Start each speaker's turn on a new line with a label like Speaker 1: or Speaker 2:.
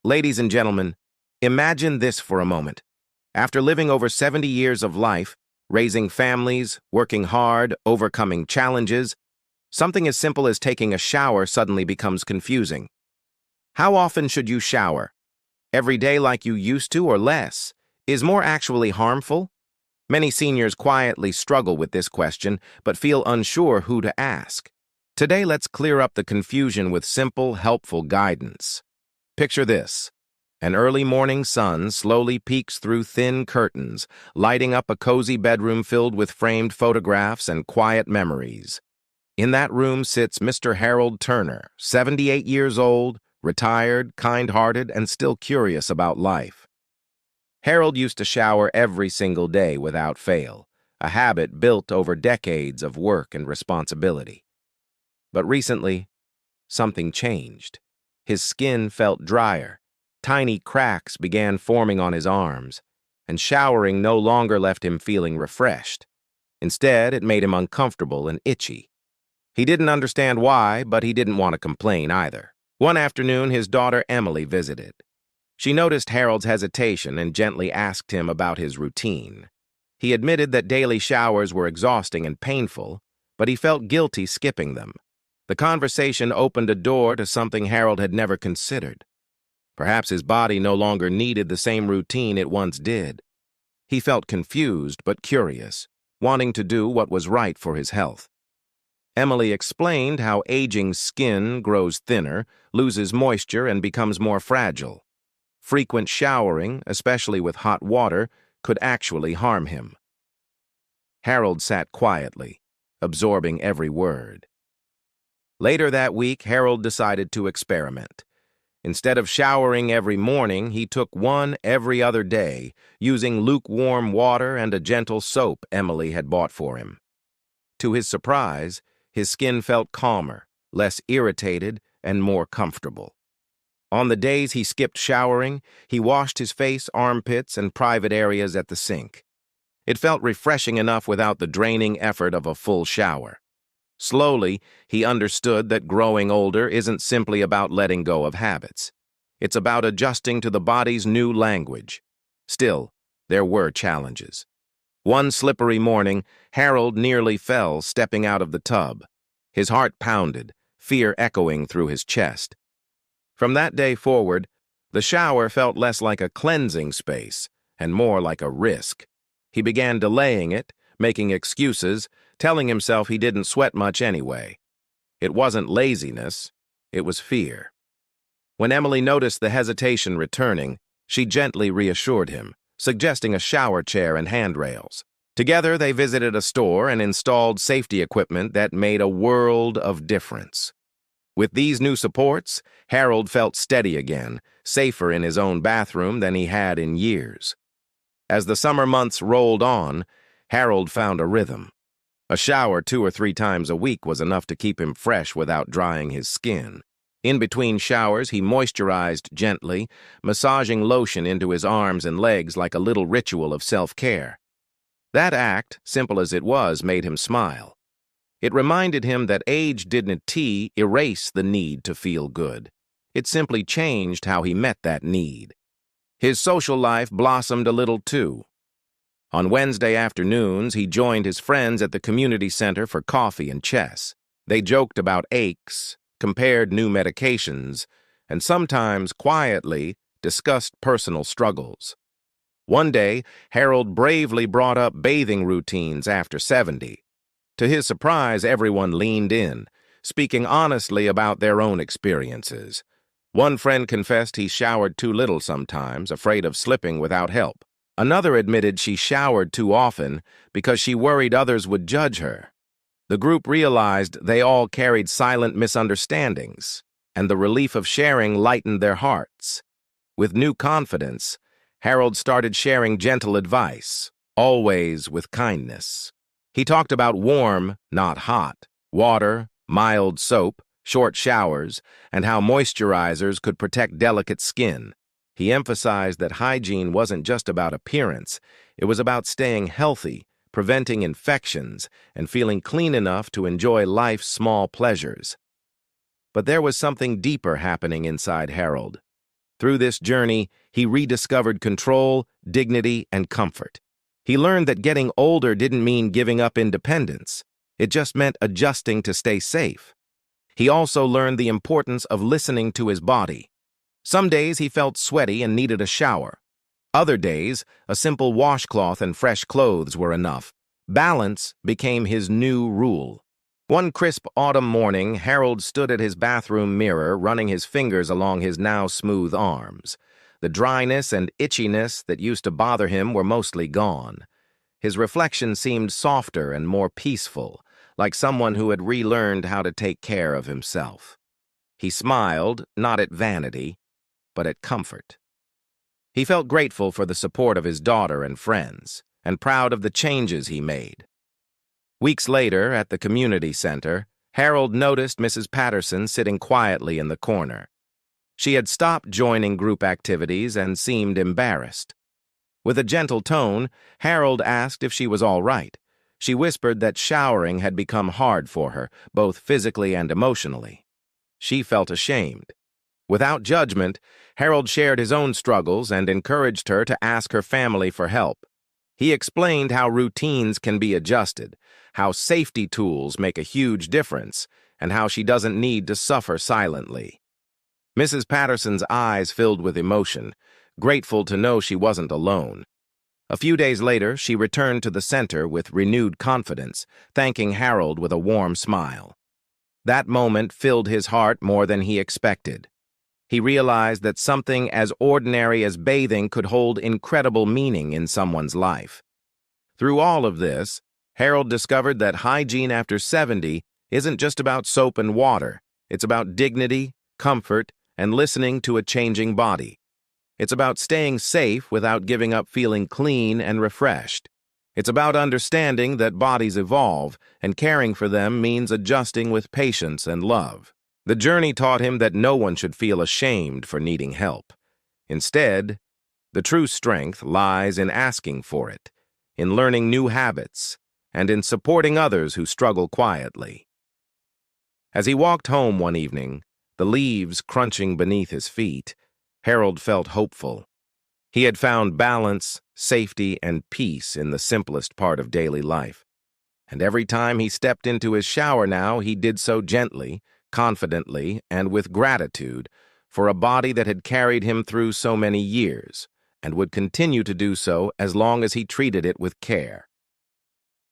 Speaker 1: Ladies and gentlemen, imagine this for a moment. After living over 70 years of life, raising families, working hard, overcoming challenges, something as simple as taking a shower suddenly becomes confusing. How often should you shower? Every day like you used to or less? Is more actually harmful? Many seniors quietly struggle with this question but feel unsure who to ask. Today, let's clear up the confusion with simple, helpful guidance. Picture this. An early morning sun slowly peeks through thin curtains, lighting up a cozy bedroom filled with framed photographs and quiet memories. In that room sits Mr. Harold Turner, 78 years old, retired, kind-hearted, and still curious about life. Harold used to shower every single day without fail, a habit built over decades of work and responsibility. But recently, something changed. His skin felt drier, tiny cracks began forming on his arms, and showering no longer left him feeling refreshed. Instead, it made him uncomfortable and itchy. He didn't understand why, but he didn't want to complain either. One afternoon, his daughter Emily visited. She noticed Harold's hesitation and gently asked him about his routine. He admitted that daily showers were exhausting and painful, but he felt guilty skipping them. The conversation opened a door to something Harold had never considered. Perhaps his body no longer needed the same routine it once did. He felt confused but curious, wanting to do what was right for his health. Emily explained how aging skin grows thinner, loses moisture, and becomes more fragile. Frequent showering, especially with hot water, could actually harm him. Harold sat quietly, absorbing every word. Later that week, Harold decided to experiment. Instead of showering every morning, he took one every other day, using lukewarm water and a gentle soap Emily had bought for him. To his surprise, his skin felt calmer, less irritated, and more comfortable. On the days he skipped showering, he washed his face, armpits, and private areas at the sink. It felt refreshing enough without the draining effort of a full shower. Slowly, he understood that growing older isn't simply about letting go of habits. It's about adjusting to the body's new language. Still, there were challenges. One slippery morning, Harold nearly fell stepping out of the tub. His heart pounded, fear echoing through his chest. From that day forward, the shower felt less like a cleansing space and more like a risk. He began delaying it, making excuses, telling himself he didn't sweat much anyway. It wasn't laziness, it was fear. When Emily noticed the hesitation returning, she gently reassured him, suggesting a shower chair and handrails. Together, they visited a store and installed safety equipment that made a world of difference. With these new supports, Harold felt steady again, safer in his own bathroom than he had in years. As the summer months rolled on, Harold found a rhythm. A shower 2 or 3 times a week was enough to keep him fresh without drying his skin. In between showers, he moisturized gently, massaging lotion into his arms and legs like a little ritual of self-care. That act, simple as it was, made him smile. It reminded him that age didn't erase the need to feel good. It simply changed how he met that need. His social life blossomed a little too. On Wednesday afternoons, he joined his friends at the community center for coffee and chess. They joked about aches, compared new medications, and sometimes, quietly, discussed personal struggles. One day, Harold bravely brought up bathing routines after 70. To his surprise, everyone leaned in, speaking honestly about their own experiences. One friend confessed he showered too little sometimes, afraid of slipping without help. Another admitted she showered too often because she worried others would judge her. The group realized they all carried silent misunderstandings, and the relief of sharing lightened their hearts. With new confidence, Harold started sharing gentle advice, always with kindness. He talked about warm, not hot, water, mild soap, short showers, and how moisturizers could protect delicate skin. He emphasized that hygiene wasn't just about appearance, it was about staying healthy, preventing infections, and feeling clean enough to enjoy life's small pleasures. But there was something deeper happening inside Harold. Through this journey, he rediscovered control, dignity, and comfort. He learned that getting older didn't mean giving up independence. It just meant adjusting to stay safe. He also learned the importance of listening to his body. Some days he felt sweaty and needed a shower. Other days, a simple washcloth and fresh clothes were enough. Balance became his new rule. One crisp autumn morning, Harold stood at his bathroom mirror, running his fingers along his now smooth arms. The dryness and itchiness that used to bother him were mostly gone. His reflection seemed softer and more peaceful, like someone who had relearned how to take care of himself. He smiled, not at vanity, but at comfort. He felt grateful for the support of his daughter and friends, and proud of the changes he made. Weeks later, at the community center, Harold noticed Mrs. Patterson sitting quietly in the corner. She had stopped joining group activities and seemed embarrassed. With a gentle tone, Harold asked if she was all right. She whispered that showering had become hard for her, both physically and emotionally. She felt ashamed. Without judgment, Harold shared his own struggles and encouraged her to ask her family for help. He explained how routines can be adjusted, how safety tools make a huge difference, and how she doesn't need to suffer silently. Mrs. Patterson's eyes filled with emotion, grateful to know she wasn't alone. A few days later, she returned to the center with renewed confidence, thanking Harold with a warm smile. That moment filled his heart more than he expected. He realized that something as ordinary as bathing could hold incredible meaning in someone's life. Through all of this, Harold discovered that hygiene after 70 isn't just about soap and water. It's about dignity, comfort, and listening to a changing body. It's about staying safe without giving up feeling clean and refreshed. It's about understanding that bodies evolve, and caring for them means adjusting with patience and love. The journey taught him that no one should feel ashamed for needing help. Instead, the true strength lies in asking for it, in learning new habits, and in supporting others who struggle quietly. As he walked home one evening, the leaves crunching beneath his feet, Harold felt hopeful. He had found balance, safety, and peace in the simplest part of daily life. And every time he stepped into his shower now, he did so gently, confidently, and with gratitude for a body that had carried him through so many years, and would continue to do so as long as he treated it with care.